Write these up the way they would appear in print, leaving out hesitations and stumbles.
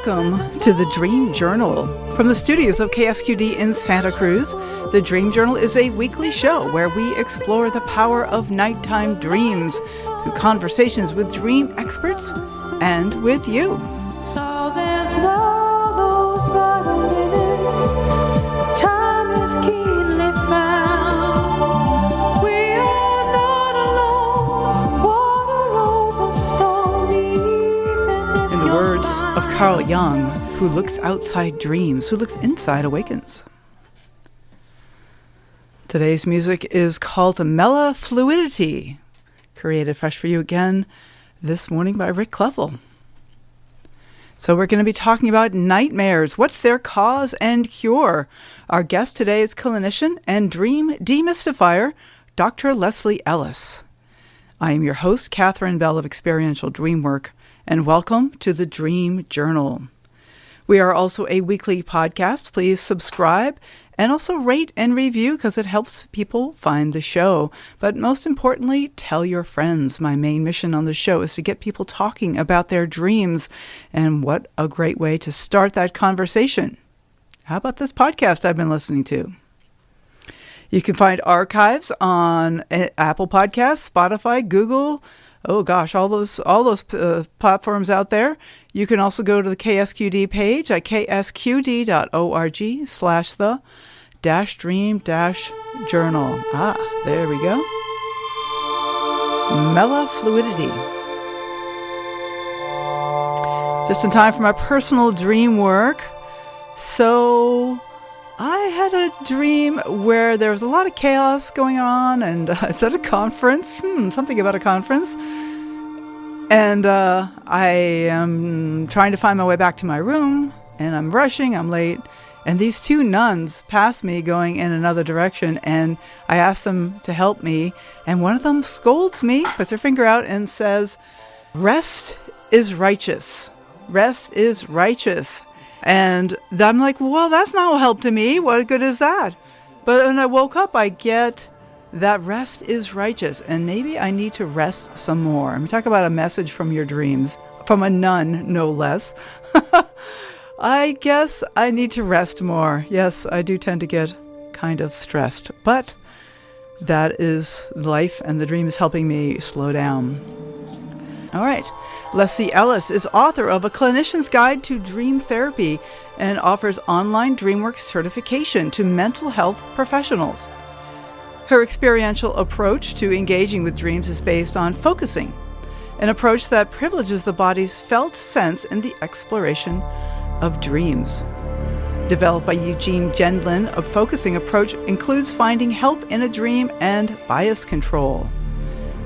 Welcome to the Dream Journal. From the studios of KSQD in Santa Cruz, the Dream Journal is a weekly show where we explore the power of nighttime dreams through conversations with dream experts and with you. So there's love, those vital minutes, time is keenly found. We are not alone, water over stone, even if In the words of Carl Jung, who looks outside dreams, who looks inside awakens. Today's music is called Mela Fluidity, created fresh for you again this morning by Rick Cleffel. So we're going to be talking about nightmares. What's their cause and cure? Our guest today is clinician and dream demystifier, Dr. Leslie Ellis. I am your host, Catherine Bell of Experiential Dreamwork, and welcome to the Dream Journal. We are also a weekly podcast. Please subscribe and also rate and review because it helps people find the show. But most importantly, tell your friends. My main mission on the show is to get people talking about their dreams, and what a great way to start that conversation. How about this podcast I've been listening to? You can find archives on Apple Podcasts, Spotify, Google, all those platforms out there. You can also go to the KSQD page at ksqd.org/the-dream-journal. There we go. Mela Fluidity. Just in time for my personal dream work. So I had a dream where there was a lot of chaos going on, and it's at a conference. Something about a conference. And I am trying to find my way back to my room, and I'm rushing, I'm late, and these two nuns pass me going in another direction, and I ask them to help me, and one of them scolds me, puts her finger out, and says, "Rest is righteous. Rest is righteous." And I'm like, well, that's not help to me. What good is that? But when I woke up, I get that rest is righteous, and maybe I need to rest some more. I mean, talk about a message from your dreams, from a nun, no less. I guess I need to rest more. Yes, I do tend to get kind of stressed, but that is life, and the dream is helping me slow down. All right. Leslie Ellis is author of A Clinician's Guide to Dream Therapy and offers online Dreamwork certification to mental health professionals. Her experiential approach to engaging with dreams is based on focusing, an approach that privileges the body's felt sense in the exploration of dreams. Developed by Eugene Gendlin, a focusing approach includes finding help in a dream and bias control.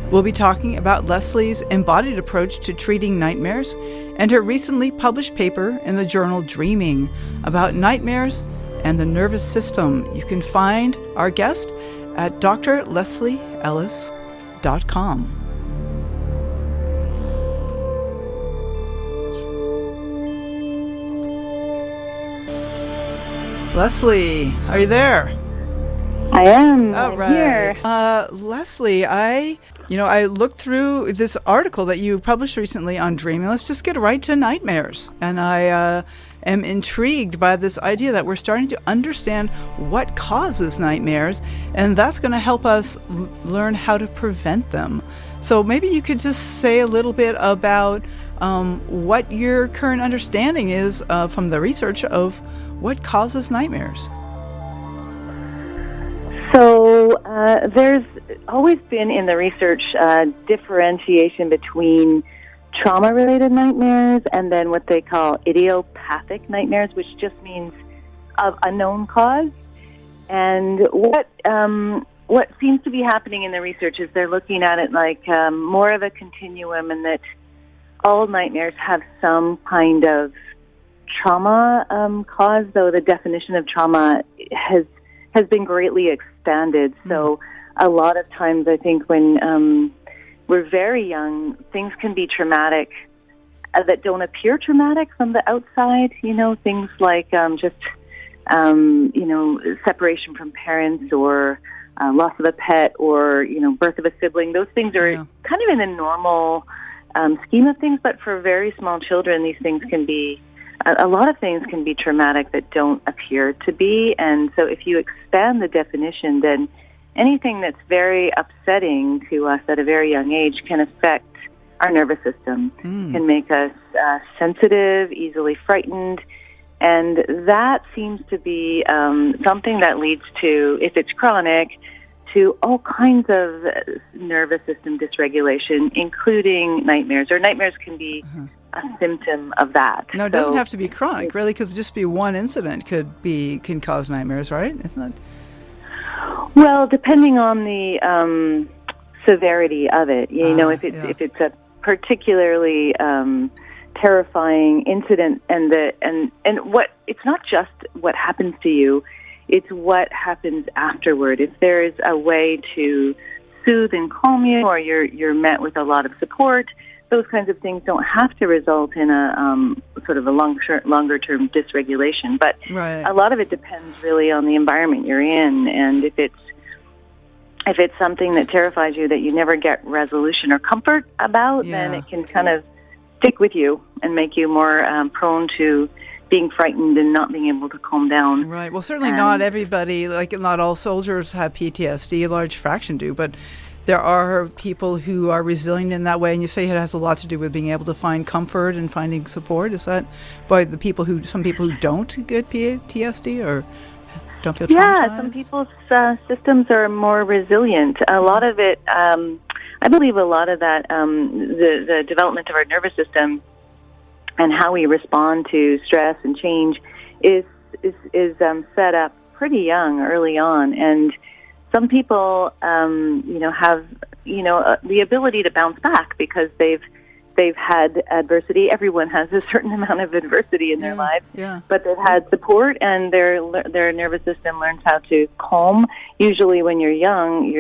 We'll be talking about Leslie's embodied approach to treating nightmares and her recently published paper in the journal Dreaming about nightmares and the nervous system. You can find our guest at drleslieellis.com. Leslie, are you there? I am. All right. Here. Leslie, I looked through this article that you published recently on dreaming. Let's just get right to nightmares. And I am intrigued by this idea that we're starting to understand what causes nightmares, and that's going to help us learn how to prevent them. So maybe you could just say a little bit about what your current understanding is from the research of what causes nightmares. So there's always been in the research differentiation between trauma-related nightmares and then what they call idiopathic nightmares, which just means of unknown cause. And what seems to be happening in the research is they're looking at it like more of a continuum, and that all nightmares have some kind of trauma cause, though the definition of trauma has been greatly expanded. So a lot of times I think when we're very young, things can be traumatic that don't appear traumatic from the outside, things like separation from parents, or loss of a pet, or, birth of a sibling. Those things are kind of in a normal scheme of things, but for very small children, these things can be a lot of things can be traumatic that don't appear to be. And so if you expand the definition, then anything that's very upsetting to us at a very young age can affect our nervous system, can make us sensitive, easily frightened. And that seems to be something that leads to, if it's chronic, to all kinds of nervous system dysregulation, including nightmares. Or nightmares can be a symptom of that. No, it doesn't have to be chronic, really, because just be one incident can cause nightmares, right? Isn't it? Well, depending on the severity of it, you know, if it's a particularly terrifying incident, and what, it's not just what happens to you, it's what happens afterward. If there is a way to soothe and calm you, or you're met with a lot of support, those kinds of things don't have to result in a sort of a longer-term dysregulation. But a lot of it depends really on the environment you're in, and if it's something that terrifies you that you never get resolution or comfort about, then it can kind of stick with you and make you more prone to being frightened and not being able to calm down. Right. Well, certainly not everybody, like not all soldiers have PTSD, a large fraction do, but there are people who are resilient in that way, and you say it has a lot to do with being able to find comfort and finding support. Is that by the some people who don't get PTSD or don't feel traumatized? Yeah, some people's systems are more resilient. A lot of it, I believe a lot of that, the development of our nervous system and how we respond to stress and change is set up pretty young, early on. And some people, have, the ability to bounce back because they've had adversity. Everyone has a certain amount of adversity in their lives, but they've had support, and their nervous system learns how to calm. Usually, when you're young,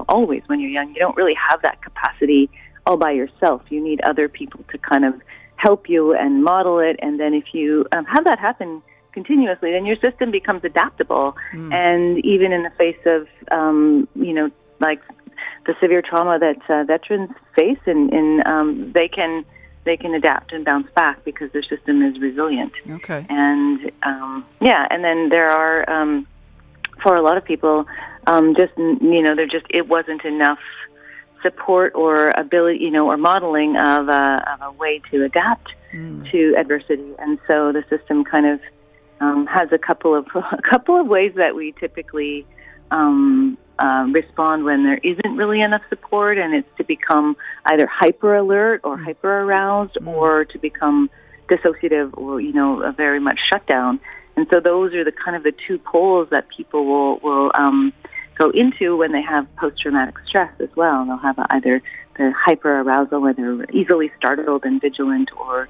always when you're young, you don't really have that capacity all by yourself. You need other people to kind of help you and model it. And then if you have that happen continuously, then your system becomes adaptable. And even in the face of, like the severe trauma that veterans face, and they can adapt and bounce back because their system is resilient. Okay. And and then there are for a lot of people, it wasn't enough support or ability, or modeling of a way to adapt to adversity, and so the system kind of has a couple of ways that we typically respond when there isn't really enough support, and it's to become either hyper alert or hyper aroused, or to become dissociative, or very much shut down. And so those are the kind of the two poles that people will go into when they have post-traumatic stress as well. They'll have either the hyper-arousal where they're easily startled and vigilant, or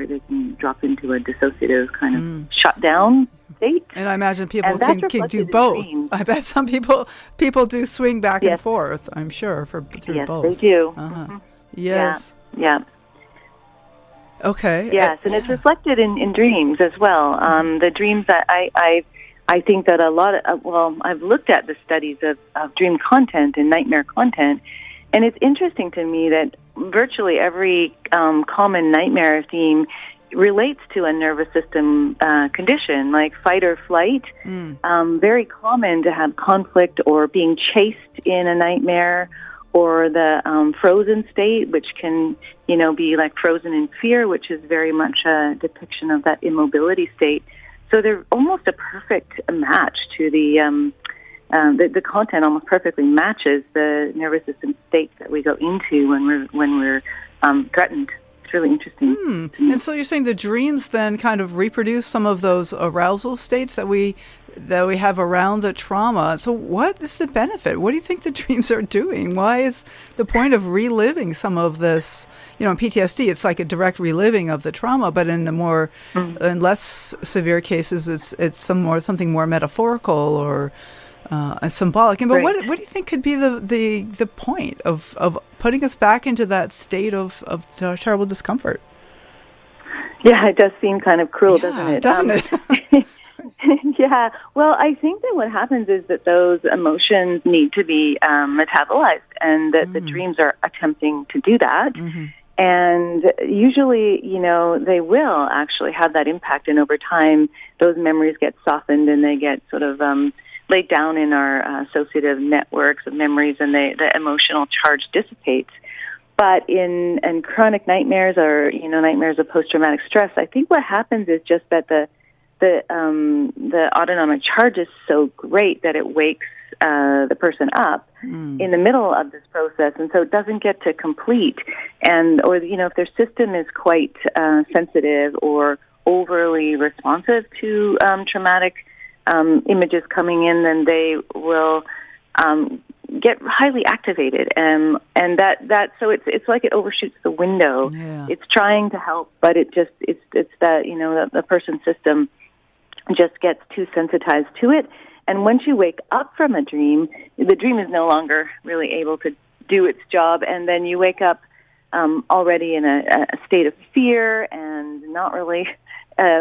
they can drop into a dissociative kind of shut-down state. And I imagine people can do both. I bet some people do swing back and forth, I'm sure, through both. Yes, they do. Yes. Yeah. Okay. Yes, and it's reflected in dreams as well. The dreams that I think that a lot of, I've looked at the studies of dream content and nightmare content, and it's interesting to me that virtually every common nightmare theme relates to a nervous system condition, like fight or flight. Very common to have conflict or being chased in a nightmare, or the frozen state, which can, be like frozen in fear, which is very much a depiction of that immobility state. So they're almost a perfect match to the content almost perfectly matches the nervous system state that we go into when we're threatened. It's really interesting. And so you're saying the dreams then kind of reproduce some of those arousal states that we have around the trauma. So what is the benefit? What do you think the dreams are doing? Why is the point of reliving some of this? In PTSD, it's like a direct reliving of the trauma, but in the more in less severe cases, it's something more metaphorical or symbolic. But what do you think could be the point of putting us back into that state of terrible discomfort? Yeah, it does seem kind of cruel, doesn't it? Doesn't it? Yeah. Well, I think that what happens is that those emotions need to be metabolized, and that the dreams are attempting to do that. And usually, they will actually have that impact, and over time, those memories get softened and they get sort of laid down in our associative networks of memories, and the emotional charge dissipates. But in chronic nightmares or nightmares of post-traumatic stress, I think what happens is just that the autonomic charge is so great that it wakes the person up in the middle of this process, and so it doesn't get to complete. Or if their system is quite sensitive or overly responsive to traumatic images coming in, then they will get highly activated, and so it's like it overshoots the window. Yeah. It's trying to help, but it's that the person's system just gets too sensitized to it. And once you wake up from a dream, the dream is no longer really able to do its job, and then you wake up already in a state of fear and not really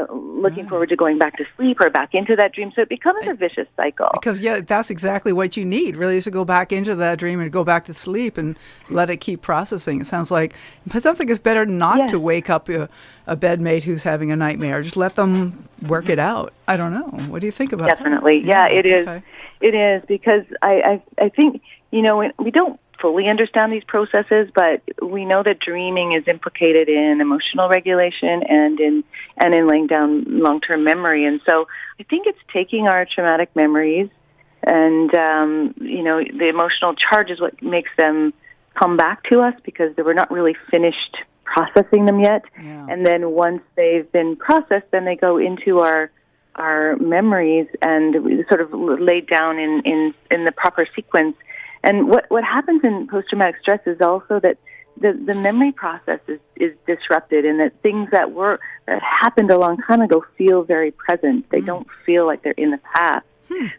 looking forward to going back to sleep or back into that dream. So it becomes a vicious cycle. Because, that's exactly what you need, really, is to go back into that dream and go back to sleep and let it keep processing. It sounds like it's better not to wake up a bedmate who's having a nightmare. Just let them work it out. I don't know. What do you think about that? Definitely. Yeah, it is. Okay. It is, because I think, we don't fully understand these processes, but we know that dreaming is implicated in emotional regulation and in laying down long-term memory. And so I think it's taking our traumatic memories and the emotional charge is what makes them come back to us, because they were not really finished processing them yet. Yeah. And then once they've been processed, then they go into our memories and sort of laid down in the proper sequence. And what happens in post-traumatic stress is also that the memory process is disrupted, and that things that happened a long time ago feel very present. They don't feel like they're in the past.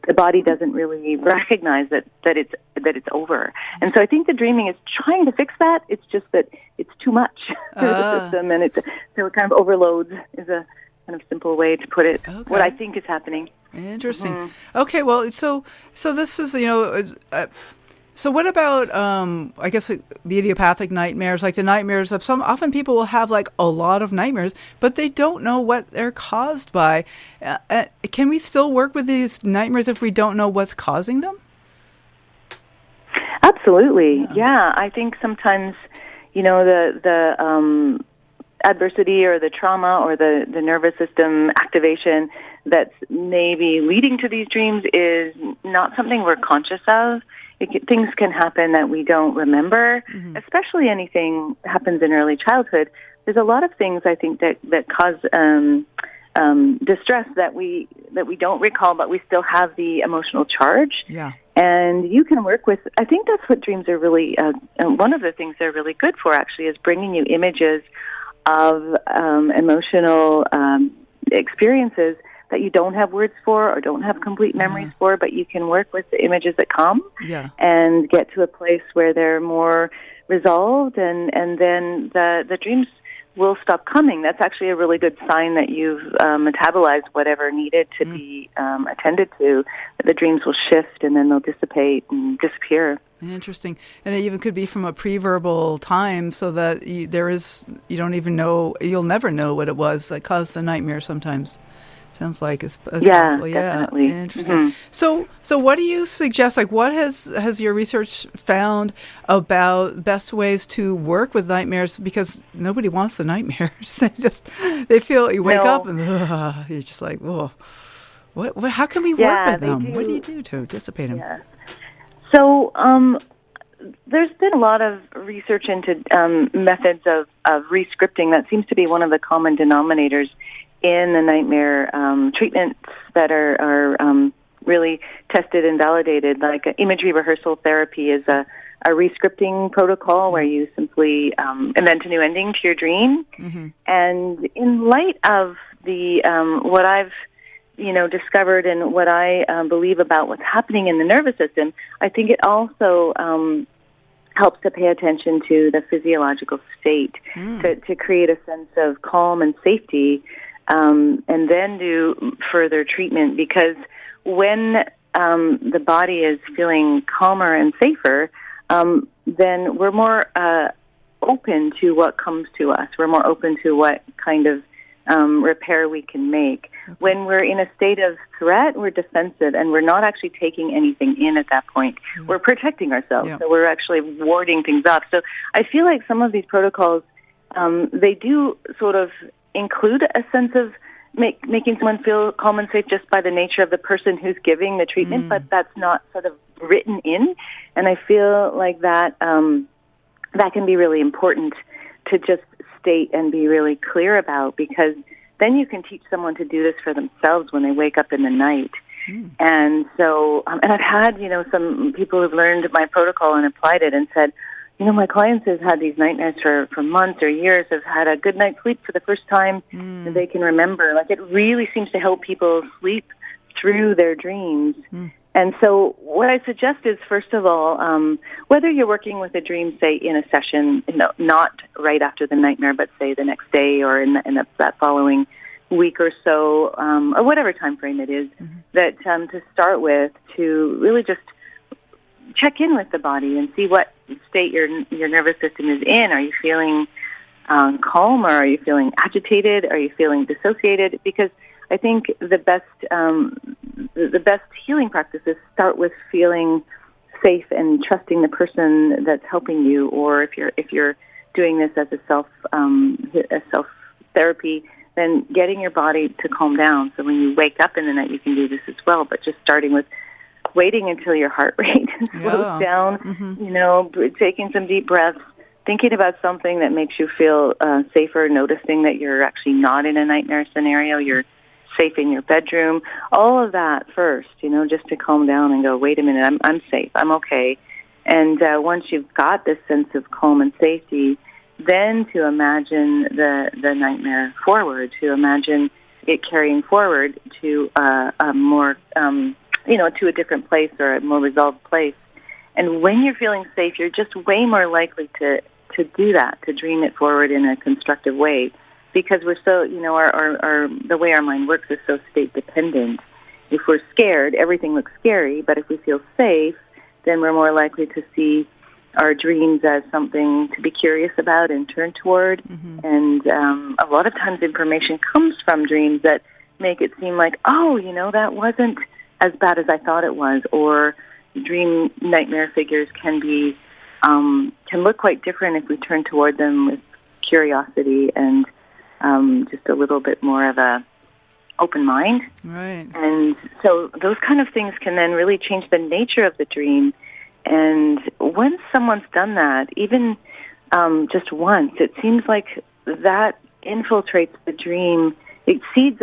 The body doesn't really recognize that it's over. And so I think the dreaming is trying to fix that. It's just that it's too much for the system, and so it kind of overloads is a kind of simple way to put it. Okay. What I think is happening. Interesting. Mm-hmm. Okay, well, so this is, so what about, I guess, the idiopathic nightmares, like the nightmares of often people will have like a lot of nightmares, but they don't know what they're caused by. Can we still work with these nightmares if we don't know what's causing them? Absolutely. Yeah. I think sometimes, the adversity or the trauma or the nervous system activation that's maybe leading to these dreams is not something we're conscious of. Things can happen that we don't remember, especially anything happens in early childhood. There's a lot of things, I think, that cause distress that we don't recall, but we still have the emotional charge. Yeah. And you can work with, I think that's what dreams are really, one of the things they're really good for, actually, is bringing you images of emotional experiences that you don't have words for or don't have complete memories for, but you can work with the images that come and get to a place where they're more resolved, and then the dreams will stop coming. That's actually a really good sign that you've metabolized whatever needed to be attended to, that the dreams will shift and then they'll dissipate and disappear. Interesting. And it even could be from a pre-verbal time, so that you don't even know, you'll never know what it was that caused the nightmare sometimes. Sounds like it's possible. Yeah, definitely. Interesting. So what do you suggest? Like, what has your research found about best ways to work with nightmares? Because nobody wants the nightmares. they feel you wake up and you're just like, whoa. What? How can we work with them? What do you do to dissipate them? Yeah. So there's been a lot of research into methods of rescripting. That seems to be one of the common denominators in the nightmare treatments that are really tested and validated. Like imagery rehearsal therapy is a rescripting protocol where you simply invent a new ending to your dream. And in light of the what I've discovered and what I believe about what's happening in the nervous system, I think it also helps to pay attention to the physiological state to create a sense of calm and safety. And then do further treatment, because when the body is feeling calmer and safer, then we're more open to what comes to us. We're more open to what kind of repair we can make. Okay. When we're in a state of threat, we're defensive, and we're not actually taking anything in at that point. Mm. We're protecting ourselves, so we're actually warding things off. So I feel like some of these protocols, they do sort of include a sense of making someone feel calm and safe just by the nature of the person who's giving the treatment, but that's not sort of written in. And I feel like that that can be really important to just state and be really clear about, because then you can teach someone to do this for themselves when they wake up in the night. And so, and I've had, some people who've learned my protocol and applied it and said, my clients have had these nightmares for months or years, have had a good night's sleep for the first time that they can remember. Like, it really seems to help people sleep through their dreams. And so what I suggest is, first of all, whether you're working with a dream, say, in a session, not right after the nightmare, but say the next day or in that following week or so, or whatever time frame it is, that to start with, to really just check in with the body and see what state your nervous system is in. Are you feeling calm, or are you feeling agitated? Are you feeling dissociated? Because I think the best healing practices start with feeling safe and trusting the person that's helping you. Or if you're doing this as a self therapy, then getting your body to calm down. So when you wake up in the night, you can do this as well. But just starting with waiting until your heart rate slows down. Taking some deep breaths, thinking about something that makes you feel safer, noticing that you're actually not in a nightmare scenario. You're safe in your bedroom, all of that first, just to calm down and go, wait a minute, I'm safe, I'm okay. And once you've got this sense of calm and safety, then to imagine the nightmare forward, to imagine it carrying forward to a more, to a different place or a more resolved place. And when you're feeling safe, you're just way more likely to do that, to dream it forward in a constructive way. Because we're so, the way our mind works is so state dependent. If we're scared, everything looks scary. But if we feel safe, then we're more likely to see our dreams as something to be curious about and turn toward. And a lot of times information comes from dreams that make it seem like, that wasn't as bad as I thought it was. Or dream nightmare figures can look quite different if we turn toward them with curiosity and just a little bit more of a open mind. Right. And so those kind of things can then really change the nature of the dream. And once someone's done that, even just once, it seems like that infiltrates the dream. It seeds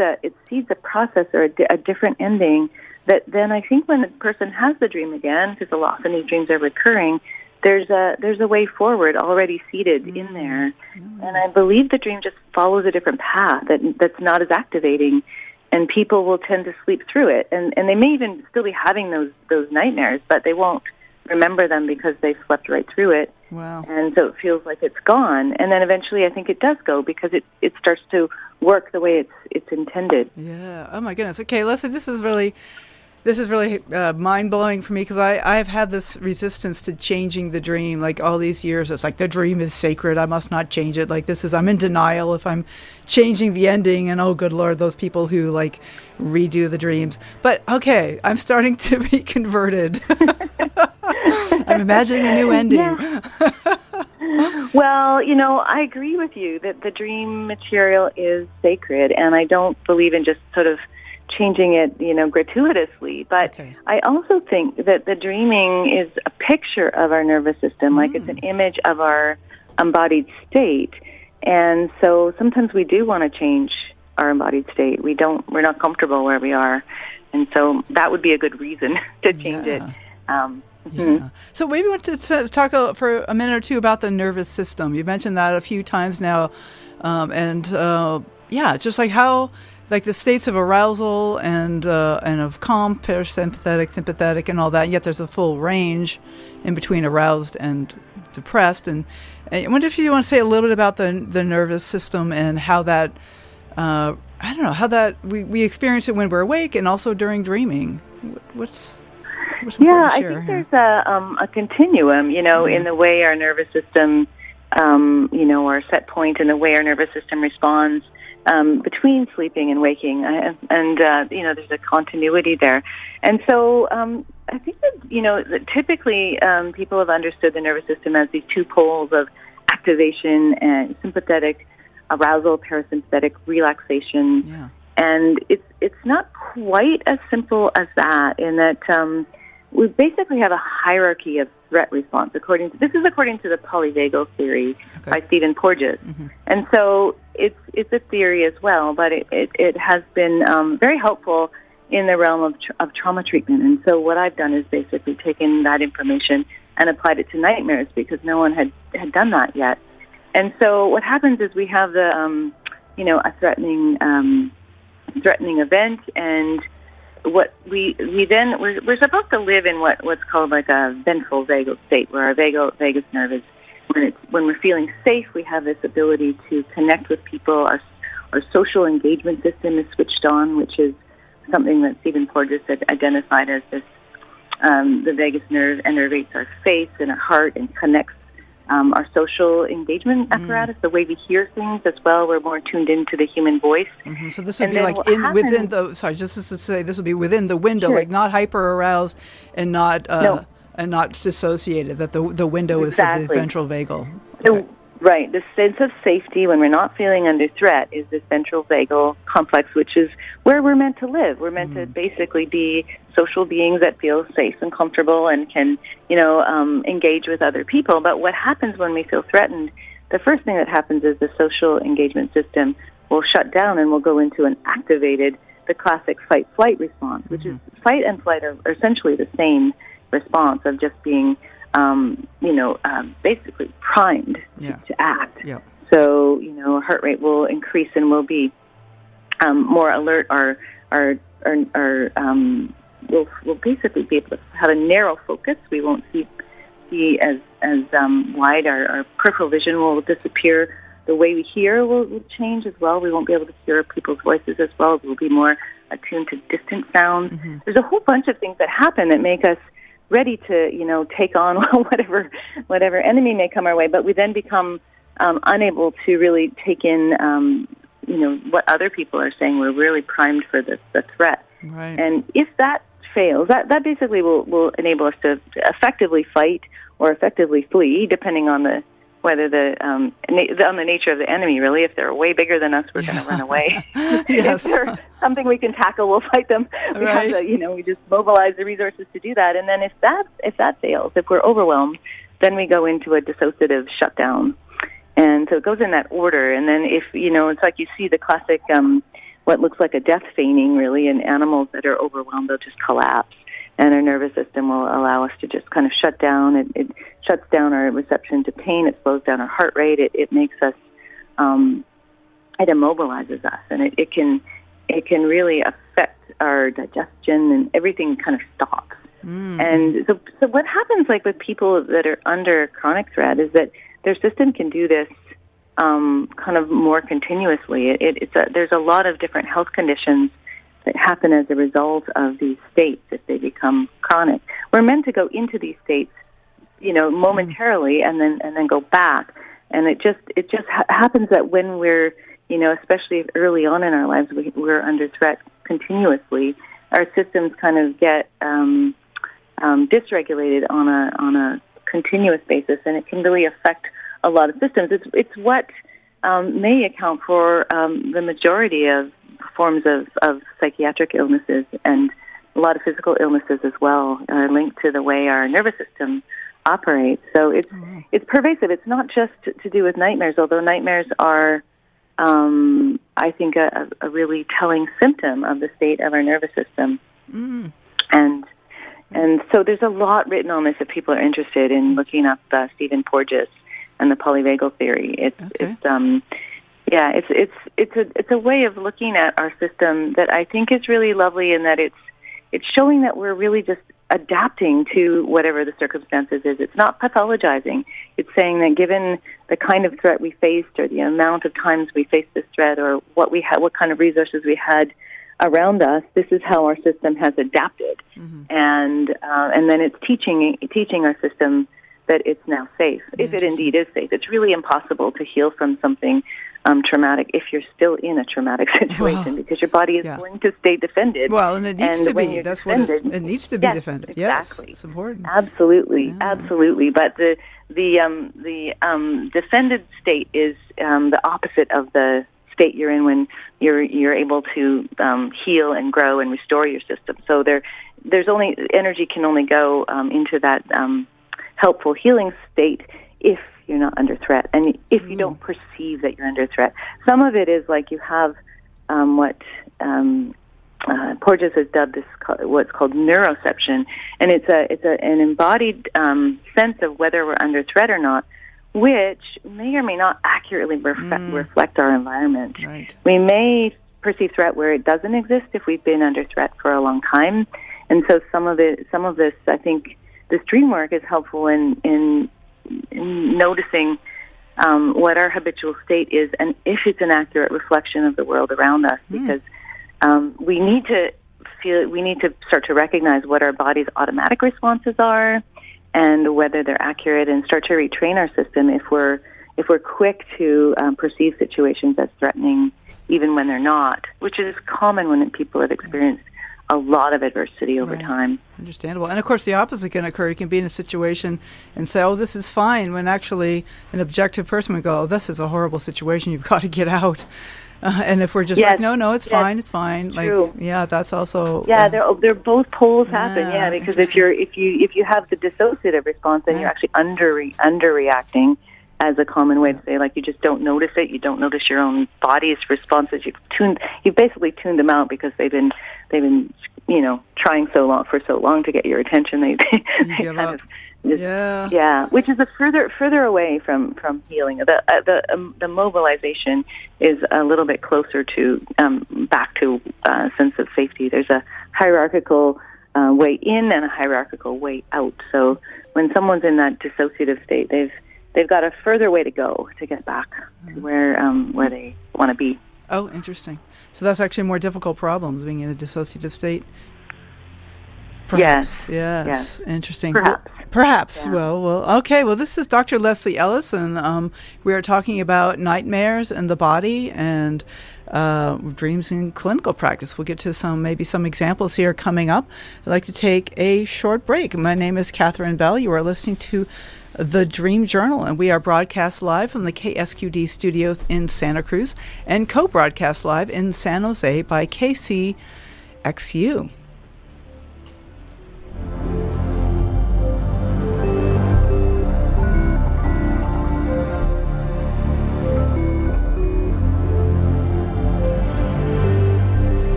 a process or a different ending that then I think when the person has the dream again, because often these dreams are recurring, there's a way forward already seated in there. And I believe the dream just follows a different path that's not as activating, and people will tend to sleep through it. And they may even still be having those nightmares, but they won't remember them because they slept right through it. Wow. And so it feels like it's gone. And then eventually I think it does go because it starts to work the way it's intended. Yeah. Oh, my goodness. Okay, Leslie, this is really mind-blowing for me, because I've had this resistance to changing the dream, like all these years. It's like, the dream is sacred, I must not change it. Like, I'm in denial if I'm changing the ending, and oh good Lord, those people who like redo the dreams. But okay, I'm starting to be converted. I'm imagining a new ending. Yeah. Well, I agree with you that the dream material is sacred, and I don't believe in just sort of changing it, gratuitously. But okay. I also think that the dreaming is a picture of our nervous system, like it's an image of our embodied state. And so sometimes we do want to change our embodied state. We're not comfortable where we are. And so that would be a good reason to change it. Yeah. So maybe we want to talk for a minute or two about the nervous system. You mentioned that a few times now. Just like how, like the states of arousal and of calm, parasympathetic, sympathetic, and all that. And yet there's a full range in between aroused and depressed. And I wonder if you want to say a little bit about the nervous system and how that, how that we experience it when we're awake and also during dreaming. What's I think there's a continuum, in the way our nervous system or set point in the way our nervous system responds between sleeping and waking, and there's a continuity there. And so I think that typically people have understood the nervous system as these two poles of activation and sympathetic arousal, parasympathetic relaxation. Yeah. And it's not quite as simple as that, in that we basically have a hierarchy of threat response. According to the polyvagal theory by Stephen Porges. Mm-hmm. And so it's a theory as well, but it has been very helpful in the realm of trauma treatment. And so what I've done is basically taken that information and applied it to nightmares, because no one had done that yet. And so what happens is we have a threatening event, and what we're supposed to live in what's called like a ventral vagal state, where our vagus nerve is, when we're feeling safe, we have this ability to connect with people. Our social engagement system is switched on, which is something that Stephen Porges had identified as this. The vagus nerve innervates our face and our heart and connects our social engagement apparatus, the way we hear things as well. We're more tuned into the human voice. Mm-hmm. So this would be like within the. Sorry, just to say, this would be within the window, sure. Like not hyper aroused and not dissociated. That the window exactly. is the ventral vagal. Okay. Right. The sense of safety when we're not feeling under threat is this ventral vagal complex, which is where we're meant to live. We're meant to basically be social beings that feel safe and comfortable and can, engage with other people. But what happens when we feel threatened, the first thing that happens is the social engagement system will shut down and we'll go into an activated, the classic fight-flight response, which is fight and flight are essentially the same response of just being basically primed to act. Yeah. So, heart rate will increase and we'll be more alert. We'll basically be able to have a narrow focus. We won't see as wide. Our peripheral vision will disappear. The way we hear will change as well. We won't be able to hear people's voices as well. We'll be more attuned to distant sounds. Mm-hmm. There's a whole bunch of things that happen that make us ready to, take on whatever enemy may come our way, but we then become unable to really take in, what other people are saying. We're really primed for the threat. Right. And if that fails, that basically will enable us to effectively fight or effectively flee, depending on the on the nature of the enemy. Really, if they're way bigger than us, we're going to run away. Yes. If they're something we can tackle, we'll fight them. We have to, we just mobilize the resources to do that. And then if that fails, if we're overwhelmed, then we go into a dissociative shutdown. And so it goes in that order. And then if it's like you see the classic what looks like a death feigning, really, in animals that are overwhelmed, they'll just collapse. And our nervous system will allow us to just kind of shut down. It shuts down our reception to pain. It slows down our heart rate. It makes us, it immobilizes us, and it can really affect our digestion, and everything kind of stops. And so what happens, like with people that are under chronic threat, is that their system can do this kind of more continuously. There's a lot of different health conditions that happen as a result of these states if they become chronic. We're meant to go into these states, momentarily, and then go back. And it just happens that when we're, especially early on in our lives, we're under threat continuously. Our systems kind of get dysregulated on a continuous basis, and it can really affect a lot of systems. It's what may account for the majority of forms of psychiatric illnesses, and a lot of physical illnesses as well are linked to the way our nervous system operates. So it's pervasive. It's not just to do with nightmares, although nightmares are, I think, a really telling symptom of the state of our nervous system. And so there's a lot written on this if people are interested in looking up Stephen Porges and the polyvagal theory. It's a way of looking at our system that I think is really lovely, in that it's showing that we're really just adapting to whatever the circumstances is. It's not pathologizing. It's saying that given the kind of threat we faced, or the amount of times we faced this threat, or what kind of resources we had around us, this is how our system has adapted. And then it's teaching our system that it's now safe, if it indeed is safe. It's really impossible to heal from something traumatic if you're still in a traumatic situation, because your body is going to stay defended. Well, and it needs to be. That's defended, what it needs to be defended. Exactly. Yes, it's important. Absolutely, absolutely. But the defended state is the opposite of the state you're in when you're able to heal and grow and restore your system. So there's only energy can only go into that helpful healing state if you're not under threat, and if you don't perceive that you're under threat. Some of it is like you have what Porges has dubbed this what's called neuroception, and it's an embodied sense of whether we're under threat or not, which may or may not accurately reflect our environment. Right. We may perceive threat where it doesn't exist if we've been under threat for a long time, and so some of this, I think, this dream work is helpful in noticing what our habitual state is, and if it's an accurate reflection of the world around us, because we need to start to recognize what our body's automatic responses are, and whether they're accurate, and start to retrain our system if we're quick to perceive situations as threatening, even when they're not, which is common when people have experienced a lot of adversity over time. Understandable. And of course, the opposite can occur. You can be in a situation and say, oh, this is fine, when actually an objective person would go, oh, this is a horrible situation. You've got to get out. And if we're just like, no, it's fine, it's fine. True. Like, that's also. They're both poles happen. Yeah, because if you have the dissociative response, then you're actually underreacting, as a common way to say, like, you just don't notice it. You don't notice your own body's responses. You've basically tuned them out because they've been trying for so long to get your attention. They kind of which is a further away from healing. The mobilization is a little bit closer to back to a sense of safety. There's a hierarchical way in and a hierarchical way out. So when someone's in that dissociative state, they've got a further way to go to get back to where they want to be. Oh, interesting. So that's actually a more difficult problem, being in a dissociative state. Perhaps. Yes. Interesting. Perhaps. Yeah. Well. Okay. Well, this is Dr. Leslie Ellis, and we are talking about nightmares and the body and dreams in clinical practice. We'll get to some examples here coming up. I'd like to take a short break. My name is Catherine Bell. You are listening to The Dream Journal, and we are broadcast live from the KSQD studios in Santa Cruz and co-broadcast live in San Jose by KCXU.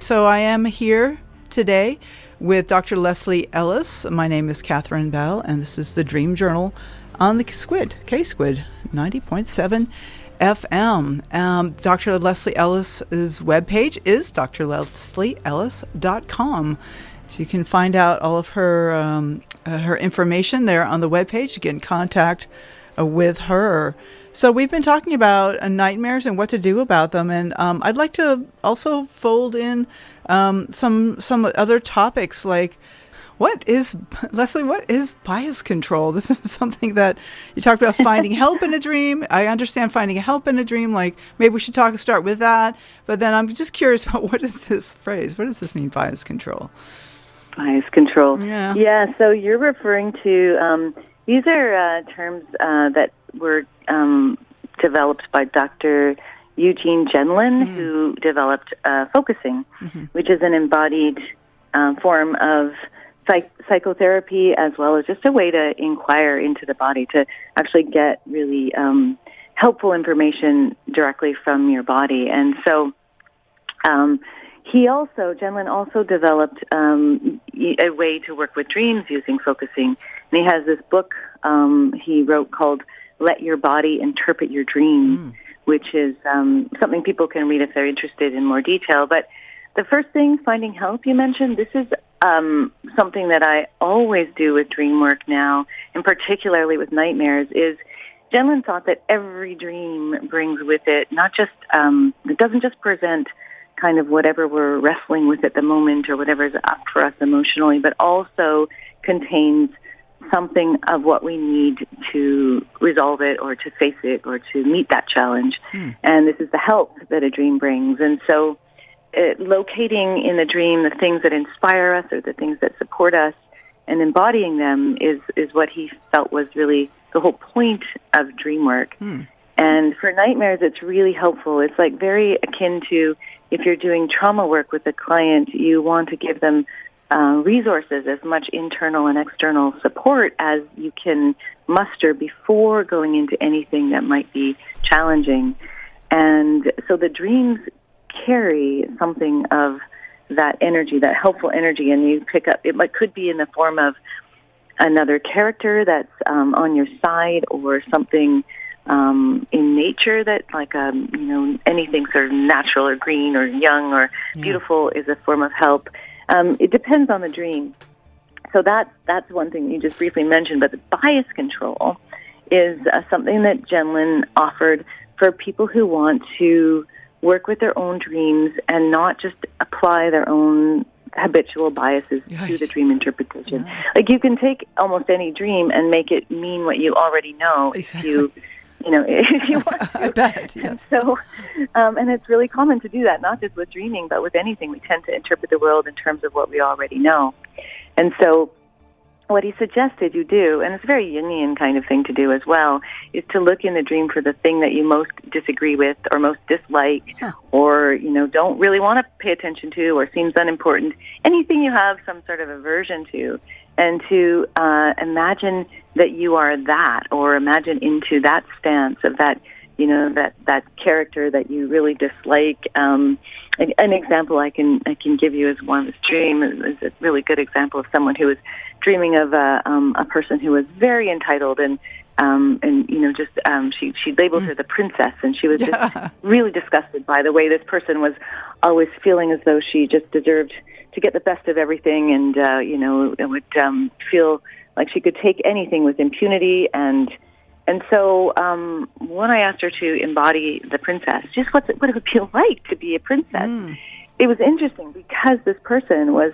So I am here today with Dr. Leslie Ellis. My name is Catherine Bell, and this is the Dream Journal on the K-Squid 90.7 FM. Dr. Leslie Ellis's webpage is drleslieellis.com. So you can find out all of her information there on the webpage to get in contact with her. So we've been talking about nightmares and what to do about them, and I'd like to also fold in some other topics, like what is bias control? This is something that you talked about, finding help in a dream. I understand finding help in a dream, like maybe we should start with that, but then I'm just curious about what is this phrase? What does this mean, bias control? Bias control. Yeah, so you're referring to, these are terms that were developed by Dr. Eugene Gendlin, who developed focusing, which is an embodied form of psychotherapy, as well as just a way to inquire into the body, to actually get really helpful information directly from your body. And so Gendlin also developed a way to work with dreams using focusing. And he has this book he wrote called Let Your Body Interpret Your Dreams, which is something people can read if they're interested in more detail. But the first thing, finding help, you mentioned, this is something that I always do with dream work now, and particularly with nightmares, is Gendlin thought that every dream brings with it not just, it doesn't just present kind of whatever we're wrestling with at the moment or whatever is up for us emotionally, but also contains something of what we need to resolve it or to face it or to meet that challenge. And this is the help that a dream brings. And so locating in the dream the things that inspire us or the things that support us and embodying them is what he felt was really the whole point of dream work. And for nightmares, it's really helpful. It's like very akin to if you're doing trauma work with a client, you want to give them resources, as much internal and external support as you can muster before going into anything that might be challenging. And so the dreams carry something of that energy, that helpful energy, and you pick up, it could be in the form of another character that's on your side or something in nature that, like, anything sort of natural or green or young or beautiful is a form of help. It depends on the dream. So that's one thing you just briefly mentioned, but the bias control is something that Gendlin offered for people who want to work with their own dreams and not just apply their own habitual biases to the dream interpretation. Like, you can take almost any dream and make it mean what you already know if you want to. I bet, yes. And so, and it's really common to do that, not just with dreaming, but with anything. We tend to interpret the world in terms of what we already know. And so what he suggested you do, and it's a very Jungian kind of thing to do as well, is to look in the dream for the thing that you most disagree with or most dislike or, don't really want to pay attention to or seems unimportant, anything you have some sort of aversion to, and to imagine that you are that, or imagine into that stance of that, that character that you really dislike. An example I can give you is one of this dream is a really good example of someone who was dreaming of a person who was very entitled and she labeled her the princess, and she was just really disgusted by the way this person was always feeling as though she just deserved to get the best of everything, and it would feel like she could take anything with impunity, and so when I asked her to embody the princess, just what it would feel like to be a princess, it was interesting because this person was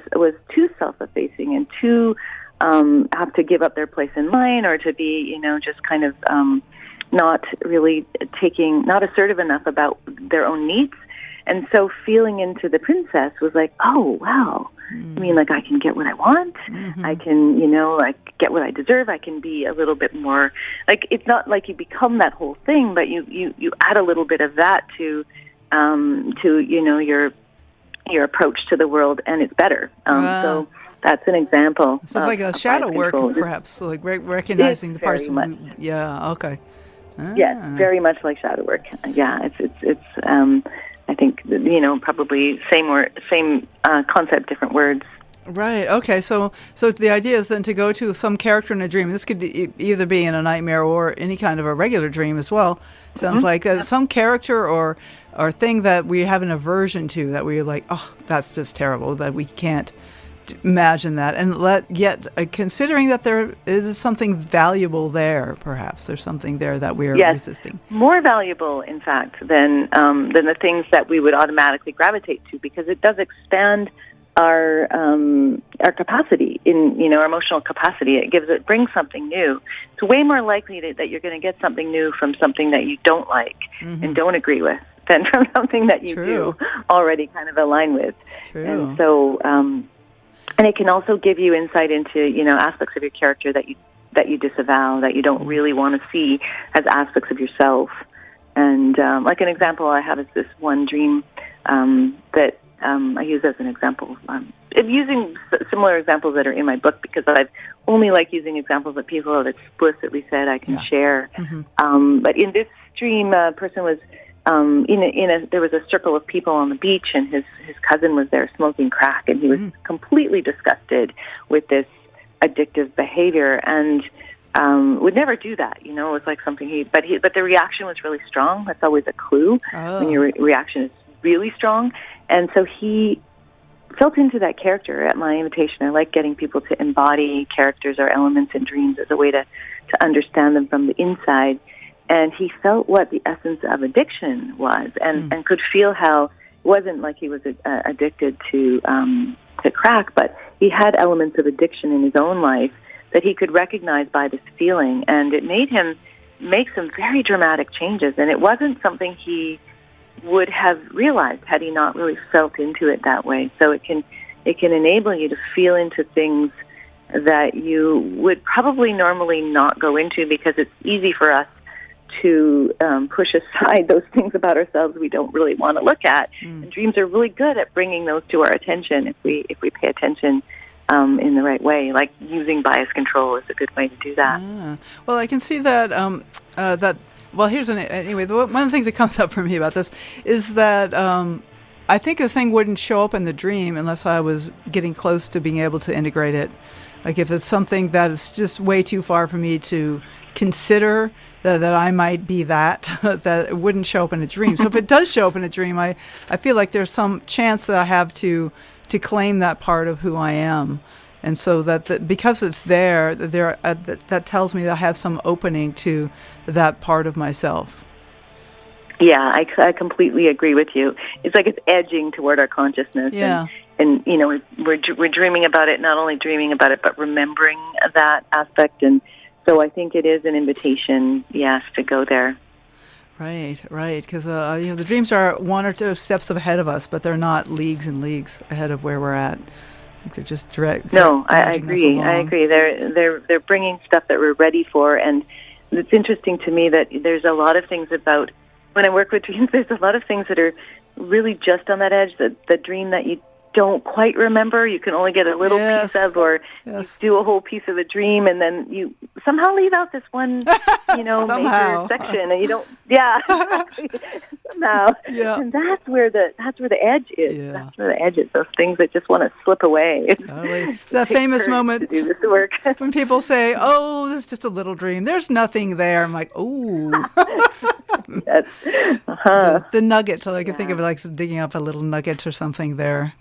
too self-effacing and too have to give up their place in line, or to be just kind of not really not assertive enough about their own needs. And so feeling into the princess was like, oh, wow. I mean, like, I can get what I want. I can, get what I deserve. I can be a little bit more, like, it's not like you become that whole thing, but you add a little bit of that to your approach to the world, and it's better. So that's an example. So it's like a shadow work, perhaps, like recognizing the person. Much. Okay. Yes, very much like shadow work. Yeah, it's I think, probably same concept, different words. Right. Okay. So the idea is then to go to some character in a dream. This could either be in a nightmare or any kind of a regular dream as well. Sounds like some character or thing that we have an aversion to, that we're like, oh, that's just terrible, that we can't imagine that, and considering that there is something valuable there, perhaps there's something there that we're resisting. More valuable, in fact, than the things that we would automatically gravitate to, because it does expand our capacity our emotional capacity. It brings something new. It's way more likely that you're going to get something new from something that you don't like and don't agree with than from something that you do already kind of align with. And so. And it can also give you insight into, aspects of your character that you disavow, that you don't really want to see as aspects of yourself. And like an example I have is this one dream that I use as an example. I'm using similar examples that are in my book because I've only using examples that people have explicitly said I can share. But in this dream person was there was a circle of people on the beach, and his cousin was there smoking crack, and he was completely disgusted with this addictive behavior, and would never do that. It was like something but the reaction was really strong. That's always a clue when your reaction is really strong. And so he felt into that character at my invitation. I like getting people to embody characters or elements in dreams as a way to understand them from the inside. And he felt what the essence of addiction was, and could feel how it wasn't like he was addicted to crack, but he had elements of addiction in his own life that he could recognize by this feeling, and it made him make some very dramatic changes. And it wasn't something he would have realized had he not really felt into it that way. So it can enable you to feel into things that you would probably normally not go into, because it's easy for us to push aside those things about ourselves we don't really want to look at. And dreams are really good at bringing those to our attention if we pay attention in the right way. Like using bias control is a good way to do that. Well, I can see that. Well, here's anyway. One of the things that comes up for me about this is that I think the thing wouldn't show up in the dream unless I was getting close to being able to integrate it. Like if it's something that is just way too far for me to consider that I might be that it wouldn't show up in a dream. So if it does show up in a dream, I feel like there's some chance that I have to claim that part of who I am. And so because it's there, that tells me that I have some opening to that part of myself. Yeah, I completely agree with you. It's like it's edging toward our consciousness. Yeah. And we're dreaming about it, not only dreaming about it, but remembering that aspect. And so I think it is an invitation, yes, to go there. Right, because the dreams are one or two steps ahead of us, but they're not leagues and leagues ahead of where we're at. I think they're just direct. No, I agree. They're bringing stuff that we're ready for, and it's interesting to me that there's a lot of things about when I work with dreams. There's a lot of things that are really just on that edge. The dream that you don't quite remember, you can only get a little piece of, or you do a whole piece of a dream, and then you somehow leave out this one, major section, and you don't. Yeah, somehow. Yeah. And that's where the edge is. Yeah. That's where the edge is. Those things that just want to slip away. Totally. That famous moment to do this work. when people say, "Oh, this is just a little dream. There's nothing there." I'm like, "Oh." Yes. The nugget. So I can think of it like digging up a little nugget or something there.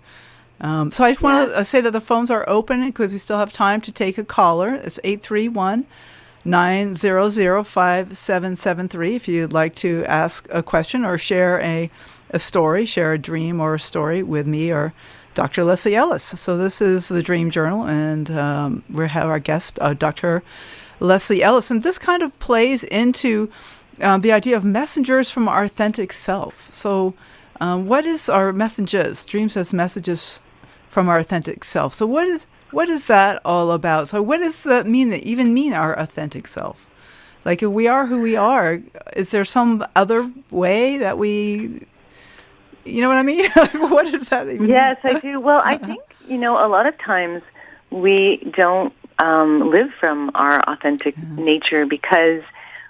So I just want to say that the phones are open because we still have time to take a caller. It's 831-900-5773 if you'd like to ask a question or share a story, share a dream or a story with me or Dr. Leslie Ellis. So this is the Dream Journal, and we have our guest, Dr. Leslie Ellis. And this kind of plays into the idea of messengers from our authentic self. So what is our messages? Dream says messages from our authentic self. So what is that all about? So what does that mean our authentic self? Like if we are who we are, is there some other way that we, you know what I mean? What is that even? Yes, I do. Well, I think, a lot of times we don't live from our authentic nature because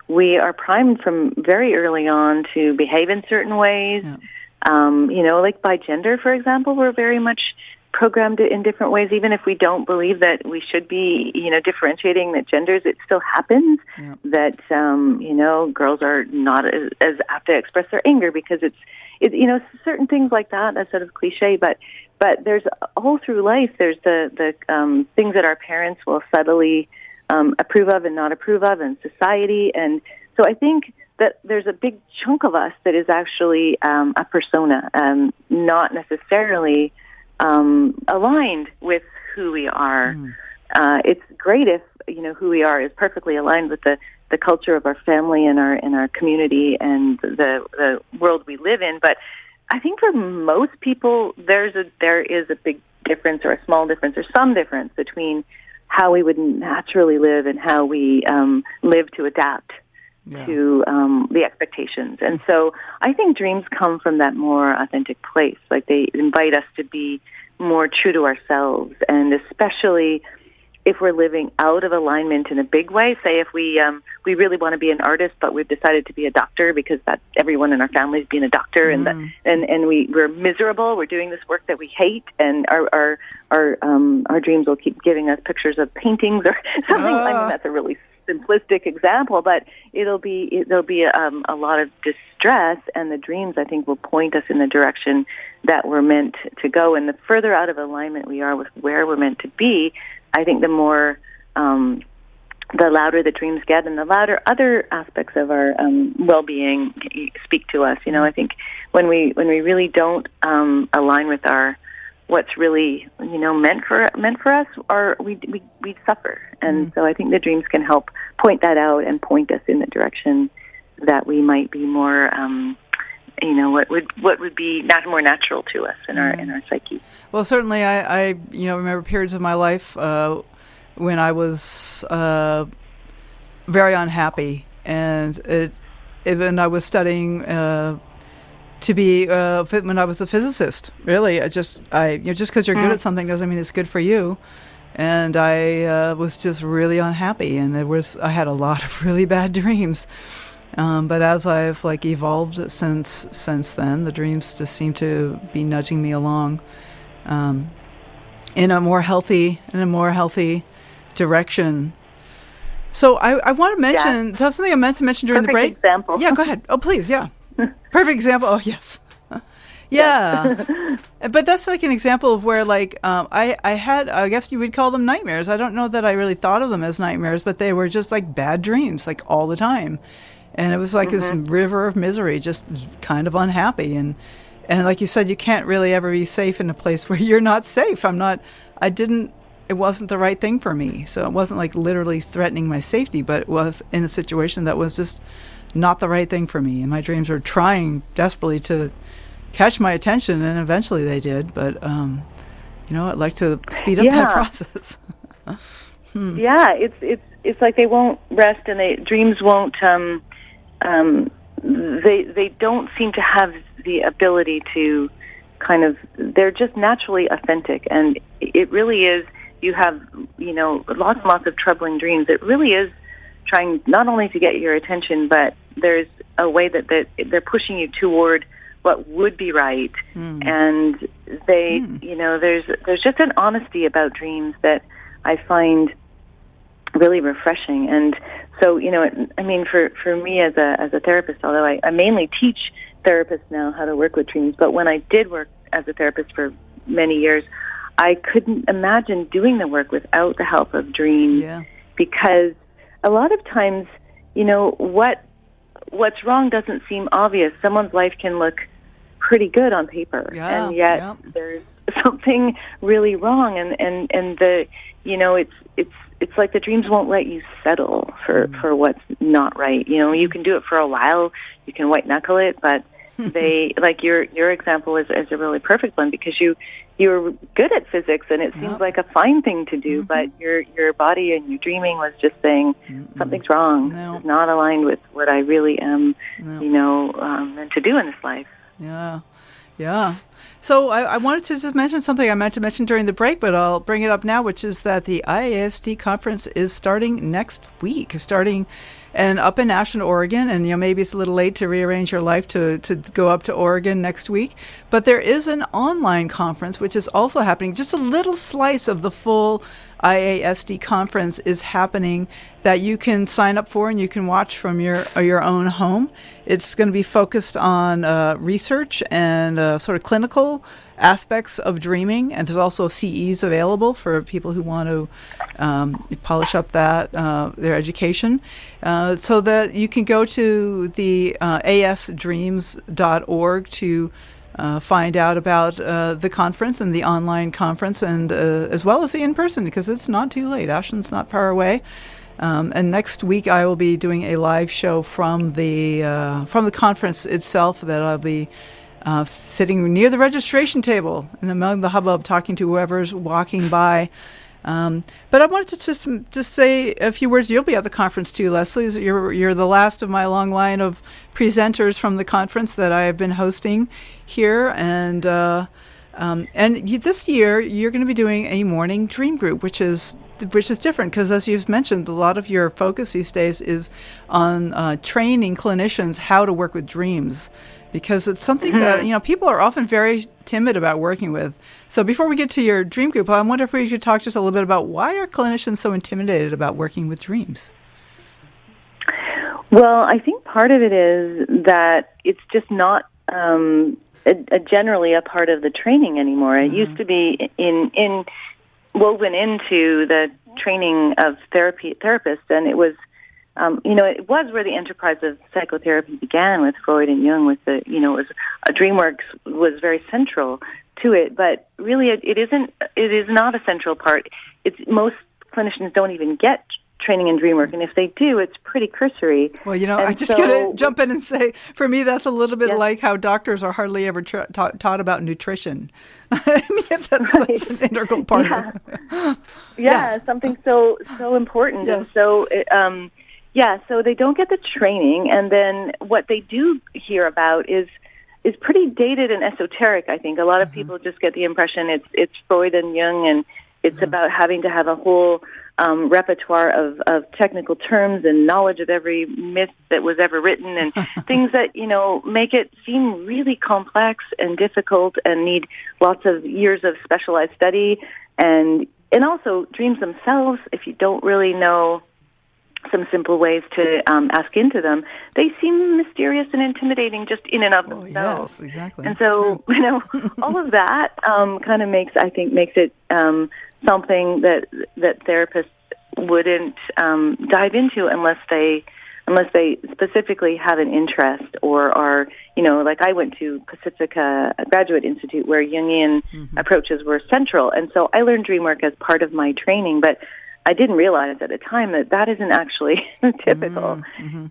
we are primed from very early on to behave in certain ways. Yeah. Like by gender, for example, we're very much programmed in different ways. Even if we don't believe that we should be, differentiating the genders, it still happens that, girls are not as apt to express their anger because it's certain things like that. That's sort of cliche, but there's all through life, there's the things that our parents will subtly approve of and not approve of in society. And so I think that there's a big chunk of us that is actually a persona, not necessarily aligned with who we are. It's great if who we are is perfectly aligned with the culture of our family and our community and the world we live in. But I think for most people, there is a big difference or a small difference or some difference between how we would naturally live and how we live to adapt to the expectations. And so I think dreams come from that more authentic place. Like they invite us to be more true to ourselves, and especially if we're living out of alignment in a big way. Say if we really want to be an artist, but we've decided to be a doctor because that everyone in our family's been a doctor, and we're miserable. We're doing this work that we hate, and our dreams will keep giving us pictures of paintings or something. I mean, that's a really simplistic example, but there'll be a lot of distress, and the dreams, I think, will point us in the direction that we're meant to go. And the further out of alignment we are with where we're meant to be, I think the more the louder the dreams get, and the louder other aspects of our well-being speak to us. You know, I think when we really don't align with our what's really, you know, meant for us, or we suffer. And so I think the dreams can help point that out and point us in the direction that we might be more, you know, what would be more natural to us in our psyche. Well, certainly, I remember periods of my life when I was very unhappy, and even I was studying to be when I was a physicist. Really, just because you're good at something doesn't mean it's good for you. And I was just really unhappy, and I had a lot of really bad dreams. But as I've evolved since then, the dreams just seem to be nudging me along in a more healthy direction. So I want to mention something I meant to mention during the break. Example. Yeah, go ahead. Oh, please, yeah. Perfect example. Oh, yes. Yeah. But that's like an example of where I had, I guess you would call them nightmares. I don't know that I really thought of them as nightmares, but they were just like bad dreams, like all the time. And it was like this river of misery, just kind of unhappy. And like you said, you can't really ever be safe in a place where you're not safe. It wasn't the right thing for me. So it wasn't like literally threatening my safety, but it was in a situation that was just not the right thing for me. And my dreams were trying desperately to catch my attention, and eventually they did. But, I'd like to speed up that process. Yeah, it's like they won't rest, and dreams won't, they don't seem to have the ability to they're just naturally authentic. And it really is, you have, lots and lots of troubling dreams. It really is trying not only to get your attention, but there's a way that they're pushing you toward what would be right. And they, there's just an honesty about dreams that I find really refreshing. And so, for me as a therapist, although I mainly teach therapists now how to work with dreams, but when I did work as a therapist for many years, I couldn't imagine doing the work without the help of dreams, because a lot of times, what's wrong doesn't seem obvious. Someone's life can look pretty good on paper, and yet there's something really wrong. And the it's like the dreams won't let you settle for what's not right. You can do it for a while, you can white knuckle it, but they, like your example is a really perfect one, because you're good at physics and it seems like a fine thing to do, but your body and your dreaming was just saying something's wrong. It's not aligned with what I really am, meant to do in this life. Yeah. So I wanted to just mention something I meant to mention during the break, but I'll bring it up now, which is that the IASD conference is starting next week, and up in Ashland, Oregon. And maybe it's a little late to rearrange your life to go up to Oregon next week, but there is an online conference which is also happening. Just a little slice of the full IASD conference is happening that you can sign up for and you can watch from your own home. It's going to be focused on research and sort of clinical aspects of dreaming, and there's also CEs available for people who want to polish up their education, so that you can go to the asdreams.org to find out about the conference and the online conference, and as well as the in-person, because it's not too late. Ashland's not far away. And next week I will be doing a live show from the conference itself, that I'll be sitting near the registration table and among the hubbub, talking to whoever's walking by. But I wanted to just say a few words. You'll be at the conference too, Leslie. You're the last of my long line of presenters from the conference that I have been hosting here, and This year, you're going to be doing a morning dream group, which is different because, as you've mentioned, a lot of your focus these days is on training clinicians how to work with dreams, because it's something that people are often very timid about working with. So before we get to your dream group, I wonder if we could talk just a little bit about why are clinicians so intimidated about working with dreams? Well, I think part of it is that it's just not generally a part of the training anymore. It used to be woven into the training of therapists, and it was, it was where the enterprise of psychotherapy began with Freud and Jung. With the, Dreamwork was very central to it, but really, it isn't. It is not a central part. Most clinicians don't even get training in Dreamwork, and if they do, it's pretty cursory. Well, I just got to jump in and say, for me, that's a little bit like how doctors are hardly ever taught about nutrition. That's such an integral part of it. Yeah, something so important. Yes. And so, so they don't get the training, and then what they do hear about is pretty dated and esoteric, I think. A lot of people just get the impression it's Freud and Jung, and it's about having to have a whole repertoire of technical terms and knowledge of every myth that was ever written, and things that make it seem really complex and difficult and need lots of years of specialized study, and also dreams themselves. If you don't really know some simple ways to ask into them, they seem mysterious and intimidating just in and of themselves. Yes, exactly. And so all of that kind of makes it something that therapists wouldn't dive into unless they specifically have an interest or are, like I went to Pacifica Graduate Institute where Jungian approaches were central. And so I learned Dreamwork as part of my training, but I didn't realize at the time that isn't actually typical.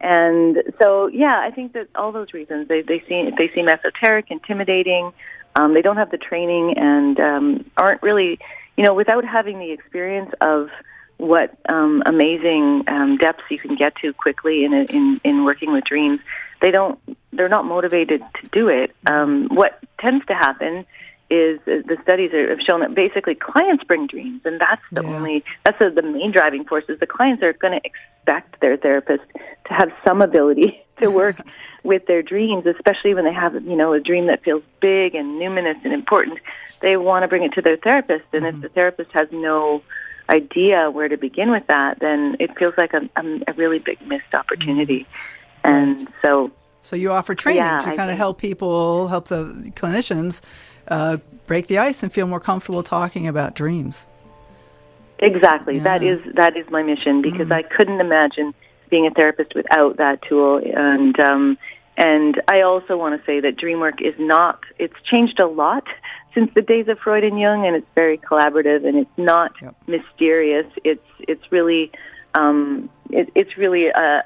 And so, I think that all those reasons, they seem esoteric, intimidating, they don't have the training, and aren't really, without having the experience of what amazing depths you can get to quickly in working with dreams, they're not motivated to do it. What tends to happen is the studies have shown that basically clients bring dreams, and that's the main driving force. Is the clients are going to expect their therapist to have some ability to work with their dreams, especially when they have a dream that feels big and numinous and important. They want to bring it to their therapist, and if the therapist has no idea where to begin with that, then it feels like a really big missed opportunity. And so you offer training to kind of help the clinicians break the ice and feel more comfortable talking about dreams. Exactly. That is my mission, because I couldn't imagine being a therapist without that tool. And I also want to say that Dreamwork it's changed a lot since the days of Freud and Jung, and it's very collaborative, and it's not mysterious. It's really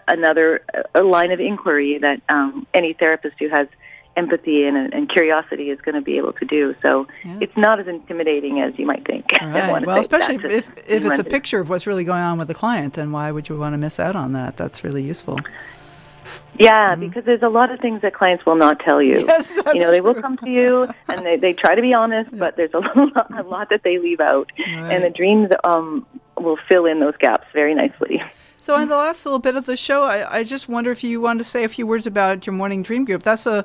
another line of inquiry that any therapist who has empathy and curiosity is going to be able to do. So it's not as intimidating as you might think. Right. Well, especially if it's a picture of what's really going on with the client, then why would you want to miss out on that? That's really useful. Yeah, because there's a lot of things that clients will not tell you. Yes, that's they will true. come to you and they try to be honest, but there's a lot that they leave out. Right. And the dreams will fill in those gaps very nicely. So in the last little bit of the show, I just wonder if you wanted to say a few words about your morning dream group. That's a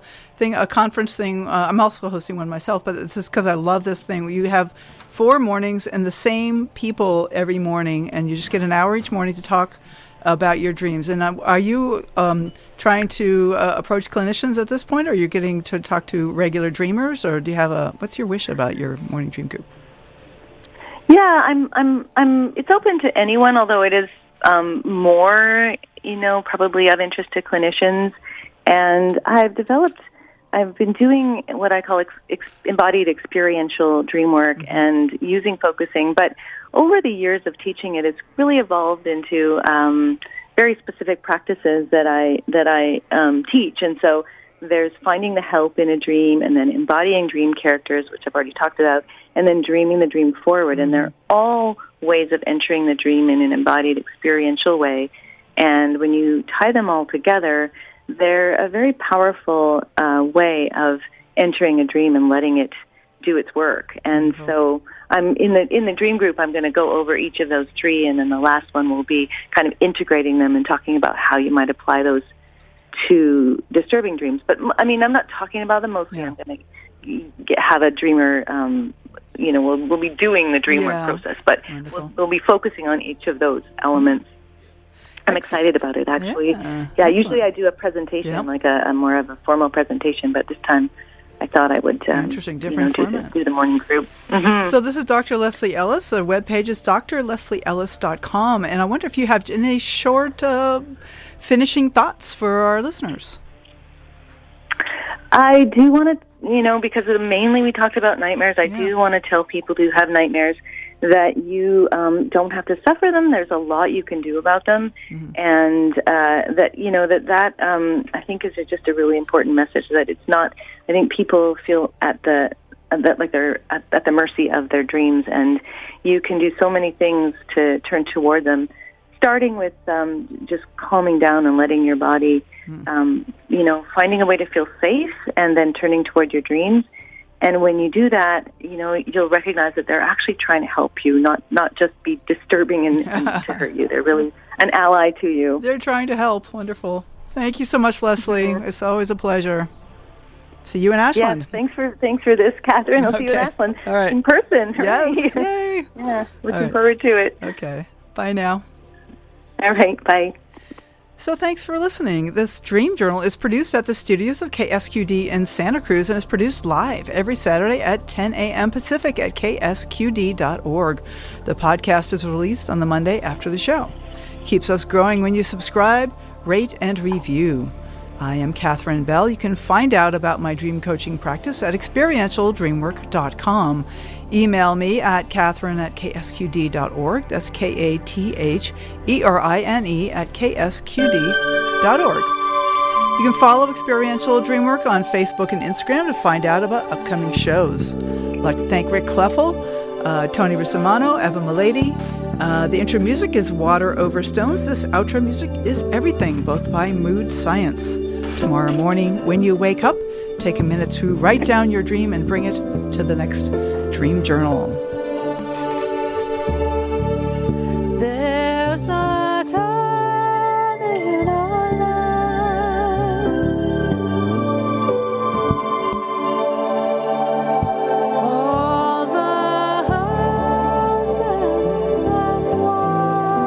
conference thing. I'm also hosting one myself, but it's just because I love this thing. You have 4 mornings and the same people every morning, and you just get an hour each morning to talk about your dreams. And are you trying to approach clinicians at this point, or are you getting to talk to regular dreamers, or do you have what's your wish about your morning dream group? Yeah, I'm it's open to anyone, although it is more, probably of interest to clinicians. And I've been doing what I call embodied experiential dream work and using focusing. But over the years of teaching it, it's really evolved into very specific practices that I teach. And so there's finding the help in a dream, and then embodying dream characters, which I've already talked about, and then dreaming the dream forward. And they're all ways of entering the dream in an embodied experiential way. And when you tie them all together, they're a very powerful way of entering a dream and letting it do its work. And so I'm in the dream group. I'm going to go over each of those three, and then the last one will be kind of integrating them and talking about how you might apply those to disturbing dreams. But I mean, I'm not talking about them mostly. I'm going to have a dreamer. We'll be doing the Dreamwork process, but we'll be focusing on each of those elements. I'm excited about it, actually. Yeah, usually I do a presentation, like a more of a formal presentation, but this time I thought I would different format. Do the morning group. So this is Dr. Leslie Ellis. The webpage is drleslieellis.com. And I wonder if you have any short finishing thoughts for our listeners. I do want to, because mainly we talked about nightmares, I do want to tell people who have nightmares that you don't have to suffer them. There's a lot you can do about them, and that I think is just a really important message. That it's not. I think people feel like they're at the mercy of their dreams, and you can do so many things to turn toward them. Starting with just calming down and letting your body, finding a way to feel safe, and then turning toward your dreams. And when you do that, you'll recognize that they're actually trying to help you, not just be disturbing and to hurt you. They're really an ally to you. They're trying to help. Wonderful. Thank you so much, Leslie. It's always a pleasure. See you in Ashland. Yes, thanks for this, Catherine. I'll see you in Ashland in person. Yes, yay. Yeah, looking forward to it. Okay, bye now. All right, bye. So thanks for listening. This Dream Journal is produced at the studios of KSQD in Santa Cruz and is produced live every Saturday at 10 a.m. Pacific at ksqd.org. The podcast is released on the Monday after the show. Keeps us growing when you subscribe, rate, and review. I am Catherine Bell. You can find out about my dream coaching practice at experientialdreamwork.com. Email me at catherine@ksqd.org. That's KATHERINE@ksqd.org. You can follow Experiential Dreamwork on Facebook and Instagram to find out about upcoming shows. I'd like to thank Rick Kleffel, Tony Risamano, Eva Milady. The intro music is Water Over Stones. This outro music is Everything, both by Mood Science. Tomorrow morning, when you wake up, take a minute to write down your dream and bring it to the next Dream Journal. There's a time in our life, all the husbands and wives,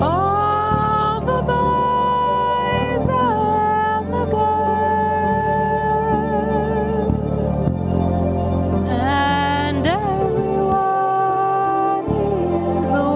all the boys and the girls, and everyone in the world.